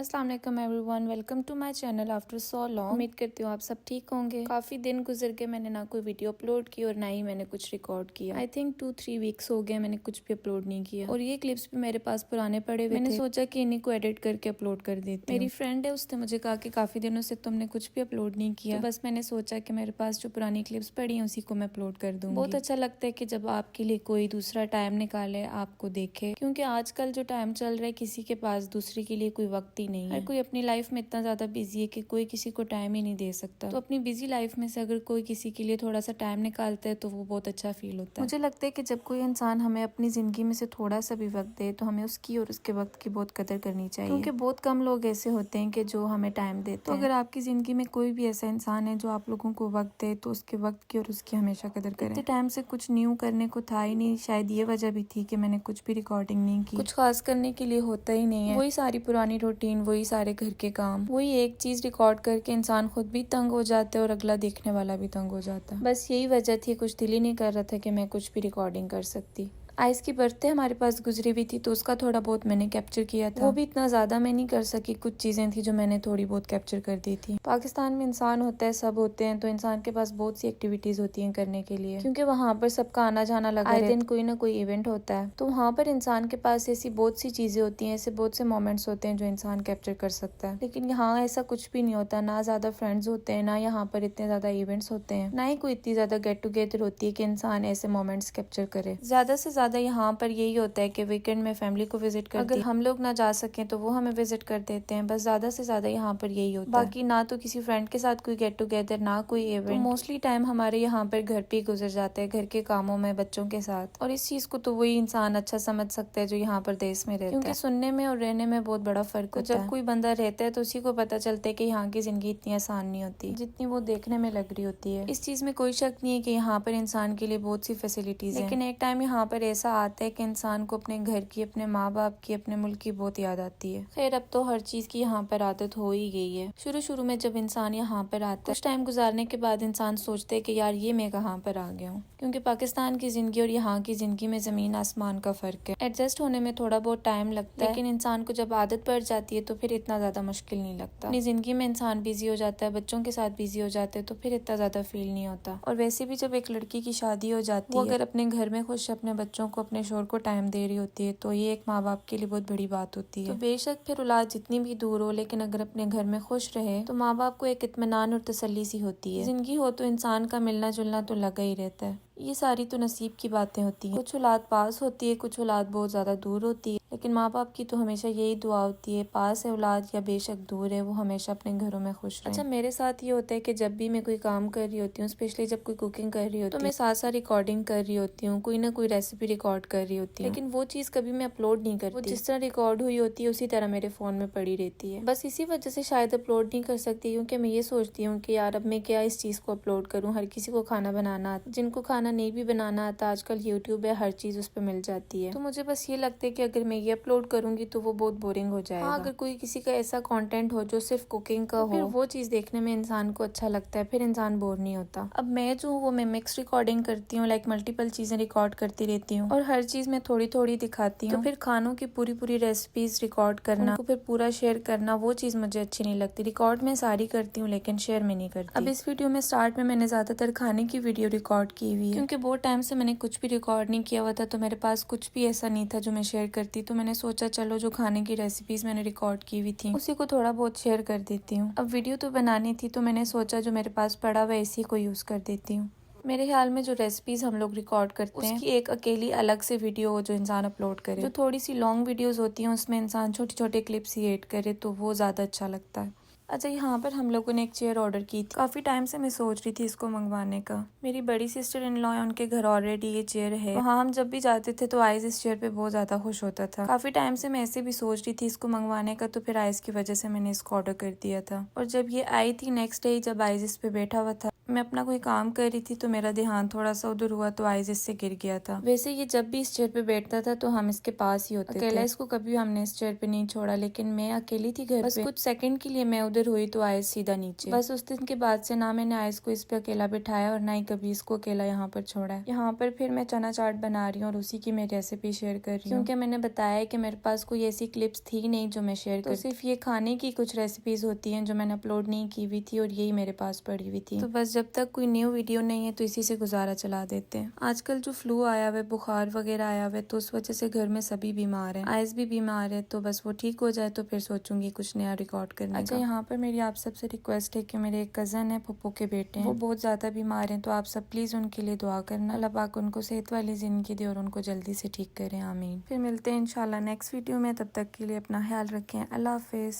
अस्सलाम वालेकुम everyone, welcome to my channel after so long. उम्मीद करती हूँ आप सब ठीक होंगे। काफी दिन गुजर के मैंने ना कोई वीडियो अपलोड की और ना ही मैंने कुछ रिकॉर्ड किया। आई थिंक 2-3 वीक्स हो गए मैंने कुछ भी अपलोड नहीं किया और ये क्लिप्स भी मेरे पास पुराने पड़े हुए मैंने सोचा कि इन्हीं को एडिट करके अपलोड कर देती हूँ। मेरी फ्रेंड है, उसने मुझे कहा कि काफी दिनों से तुमने कुछ भी अपलोड नहीं किया, तो बस मैंने सोचा कि मेरे पास जो पुरानी क्लिप्स पड़ी है उसी को मैं अपलोड कर दूंगी। बहुत अच्छा लगता है कि जब आपके लिए कोई दूसरा टाइम निकाले, आपको देखे, क्योंकि आजकल जो टाइम चल रहा है किसी के पास दूसरे के लिए कोई वक्त ही नहीं है। हर कोई अपनी लाइफ में इतना ज्यादा बिजी है कि कोई किसी को टाइम ही नहीं दे सकता। तो अपनी बिजी लाइफ में से अगर कोई किसी के लिए थोड़ा सा टाइम निकालता है तो वो बहुत अच्छा फील होता है। मुझे लगता है कि जब कोई इंसान हमें अपनी जिंदगी में से थोड़ा सा भी वक्त दे तो हमें उसकी और उसके वक्त की बहुत कदर करनी चाहिए, क्योंकि बहुत कम लोग ऐसे होते हैं कि जो हमें टाइम देते हैं। तो अगर आपकी जिंदगी में कोई भी ऐसा इंसान है जो आप लोगों को वक्त दे तो उसके वक्त की और उसकी हमेशा कदर करें। इतने टाइम से कुछ न्यू करने को था ही नहीं, शायद ये वजह भी थी कि मैंने कुछ भी रिकॉर्डिंग नहीं की। कुछ खास करने के लिए होता ही नहीं है, वही सारी पुरानी रूटीन, वही सारे घर के काम, वही एक चीज रिकॉर्ड करके इंसान खुद भी तंग हो जाता है और अगला देखने वाला भी तंग हो जाता है। बस यही वजह थी, कुछ दिल ही नहीं कर रहा था कि मैं कुछ भी रिकॉर्डिंग कर सकती। आइस की बर्थडे हमारे पास गुजरी हुई थी तो उसका थोड़ा बहुत मैंने कैप्चर किया था। वो भी इतना ज्यादा मैं नहीं कर सकी, कुछ चीजें थी जो मैंने थोड़ी बहुत कैप्चर कर दी थी। पाकिस्तान में इंसान होता है, सब होते हैं, तो इंसान के पास बहुत सी एक्टिविटीज होती हैं करने के लिए, क्योंकि वहाँ पर सबका आना जाना लगा है, आए दिन कोई ना कोई इवेंट होता है। तो वहाँ पर इंसान के पास ऐसी बहुत सी चीजें होती हैं, ऐसे बहुत से मोमेंट्स होते हैं जो इंसान कैप्चर कर सकता है। लेकिन यहाँ ऐसा कुछ भी नहीं होता, ना ज्यादा फ्रेंड्स होते हैं, ना यहाँ पर इतने ज्यादा इवेंट्स होते हैं, ना ही कोई इतनी ज्यादा गेट टुगेदर होती है कि इंसान ऐसे मोमेंट्स कैप्चर करे। ज्यादा से ज्यादा यहाँ पर यही होता है कि वीकेंड में फैमिली को विजिट करते हैं, अगर हम लोग ना जा सकें तो वो हमें विजिट कर देते हैं। बस ज्यादा से ज्यादा यहाँ पर यही होता है। बाकी ना तो किसी फ्रेंड के साथ कोई गेट टुगेदर, ना कोई इवेंट। तो मोस्टली टाइम हमारे यहाँ पर घर पे ही गुजर जाता है, घर के कामों में, बच्चों के साथ। और इस चीज को तो वही इंसान अच्छा समझ सकता है जो यहाँ पर देश में रहता है, क्योंकि सुनने में और रहने में बहुत बड़ा फर्क होता है। जब कोई बंदा रहता है तो उसी को पता चलता है कि यहाँ की जिंदगी इतनी आसान नहीं होती जितनी वो देखने में लग रही होती है। इस चीज में कोई शक नहीं है कि यहाँ पर इंसान के लिए बहुत सी फैसिलिटीज है, लेकिन एक टाइम यहाँ पर ऐसा आता है कि इंसान को अपने घर की, अपने माँ बाप की, अपने मुल्क की बहुत याद आती है। खैर अब तो हर चीज की यहाँ पर आदत हो ही गई है। शुरू शुरू में जब इंसान यहाँ पर आता है, कुछ टाइम गुजारने के बाद इंसान सोचते है कि यार ये मैं कहाँ पर आ गया हूँ, क्योंकि पाकिस्तान की जिंदगी और यहाँ की जिंदगी में जमीन आसमान का फर्क है। एडजस्ट होने में थोड़ा बहुत टाइम लगता है, लेकिन इंसान को जब आदत पड़ जाती है तो फिर इतना ज्यादा मुश्किल नहीं लगता। अपनी जिंदगी में इंसान बिजी हो जाता है, बच्चों के साथ बिजी हो जाते हैं, तो फिर इतना ज्यादा फील नहीं होता। और वैसे भी जब एक लड़की की शादी हो जाती है, वो अगर अपने घर में खुश, अपने बच्चों को, अपने शोहर को टाइम दे रही होती है तो ये एक माँ बाप के लिए बहुत बड़ी बात होती है। तो बेशक फिर औलाद जितनी भी दूर हो, लेकिन अगर अपने घर में खुश रहे तो माँ बाप को एक इत्मीनान और तसल्ली सी होती है। जिंदगी हो तो इंसान का मिलना जुलना तो लगा ही रहता है। ये सारी तो नसीब की बातें होती हैं। कुछ औलाद पास होती है, कुछ औलाद बहुत ज्यादा दूर होती है, लेकिन माँ बाप की तो हमेशा यही दुआ होती है, पास है औलाद या बेशक दूर है, वो हमेशा अपने घरों में खुश रहे। अच्छा, मेरे साथ ये होता है कि जब भी मैं कोई काम कर रही होती हूँ, स्पेशली जब कोई कुकिंग कर रही होती हूँ, तो मैं साथ साथ रिकॉर्डिंग कर रही होती हूँ, कोई ना कोई रेसिपी रिकॉर्ड कर रही होती हूँ, लेकिन वो चीज कभी मैं अपलोड नहीं करती। वो जिस तरह रिकॉर्ड हुई होती है उसी तरह मेरे फोन में पड़ी रहती है। बस इसी वजह से शायद अपलोड नहीं कर सकती, क्योंकि मैं ये सोचती हूँ कि यार अब मैं क्या इस चीज को अपलोड करूँ। हर किसी को खाना बनाना, जिनको खाना नहीं भी बनाना आता, आजकल यूट्यूब है, हर चीज उस पर मिल जाती है। तो मुझे बस ये लगता है कि अगर मैं ये अपलोड करूंगी तो वो बहुत बोरिंग हो जाएगा। हाँ, अगर कोई किसी का ऐसा कंटेंट हो जो सिर्फ कुकिंग का हो, फिर वो चीज देखने में इंसान को अच्छा लगता है, फिर इंसान बोर नहीं होता। अब मैं जो हूँ वो मैं मिक्स रिकॉर्डिंग करती हूँ, लाइक मल्टीपल चीजें रिकॉर्ड करती रहती हूँ और हर चीज में थोड़ी थोड़ी दिखाती हूँ। तो फिर खानों की पूरी पूरी रेसिपीज रिकॉर्ड करना, उनको फिर पूरा शेयर करना, वो चीज मुझे अच्छी नहीं लगती। रिकॉर्ड में सारी करती हूँ लेकिन शेयर में नहीं करती। अब इस वीडियो में स्टार्ट में मैंने ज्यादातर खाने की वीडियो रिकॉर्ड की हुई है, क्योंकि बहुत टाइम से मैंने कुछ भी रिकॉर्ड नहीं किया हुआ था, तो मेरे पास कुछ भी ऐसा नहीं था जो मैं शेयर करती। तो मैंने सोचा चलो जो खाने की रेसिपीज मैंने रिकॉर्ड की हुई थी उसी को थोड़ा बहुत शेयर कर देती हूँ। अब वीडियो तो बनानी थी तो मैंने सोचा जो मेरे पास पड़ा हुआ इसी को यूज कर देती हूँ। मेरे ख्याल में जो रेसिपीज हम लोग रिकॉर्ड करते हैं उसकी एक अकेली अलग से वीडियो हो जो इंसान अपलोड करे। जो थोड़ी सी लॉन्ग वीडियोस होती हैं उसमें इंसान छोटे छोटे क्लिप्स ही एड करे तो वो ज्यादा अच्छा लगता है। अच्छा, यहाँ पर हम लोगों ने एक चेयर ऑर्डर की थी। काफी टाइम से मैं सोच रही थी इसको मंगवाने का। मेरी बड़ी सिस्टर इन लॉ है, उनके घर ऑलरेडी ये चेयर है। वहाँ हम जब भी जाते थे तो आइज इस चेयर पे बहुत ज्यादा खुश होता था। काफी टाइम से मैं ऐसे भी सोच रही थी इसको मंगवाने का, तो फिर आइज की वजह से मैंने इसको ऑर्डर कर दिया था। और जब ये आई थी नेक्स्ट डे, जब आइज इस पे बैठा हुआ था, मैं अपना कोई काम कर रही थी तो मेरा ध्यान थोड़ा सा उधर हुआ तो आइज इससे गिर गया था। वैसे ये जब भी इस चेयर पे बैठता था तो हम इसके पास ही होते थे। इसको कभी हमने इस चेयर पे नहीं छोड़ा, लेकिन मैं अकेली थी घर पे। कुछ सेकंड के लिए मैं उधर हुई तो आइज सीधा नीचे। बस उस दिन के बाद से ना मैंने आइज को इस पे अकेला बिठाया और ना ही कभी इसको अकेला यहाँ पर छोड़ा है। यहाँ पर फिर मैं चना चाट बना रही हूँ और उसी की मैं रेसिपी शेयर कर रही हूँ, क्योंकि मैंने बताया कि मेरे पास कोई ऐसी क्लिप्स थी नहीं जो मैं शेयर कर, सिर्फ ये खाने की कुछ रेसिपीज होती हैं जो मैंने अपलोड नहीं की हुई थी और यही मेरे पास पड़ी हुई थी। तो बस जब तक कोई न्यू वीडियो नहीं है तो इसी से गुजारा चला देते हैं। आजकल जो फ्लू आया हुआ है, बुखार वगैरह आया हुआ है, तो उस वजह से घर में सभी बीमार हैं। आयस भी बीमार है, तो बस वो ठीक हो जाए तो फिर सोचूंगी कुछ नया रिकॉर्ड करने का। अच्छा, यहाँ पर मेरी आप सबसे रिक्वेस्ट है कि मेरे एक कजन है, पप्पो के बेटे हैं, वो बहुत ज्यादा बीमार हैं, तो आप सब प्लीज उनके लिए दुआ करना। अल्लाह पाक उनको सेहत वाली जिंदगी दे और उनको जल्दी से ठीक करें, आमीन। फिर मिलते हैं इंशाल्लाह नेक्स्ट वीडियो में, तब तक के लिए अपना ख्याल रखें। अल्लाह हाफिज।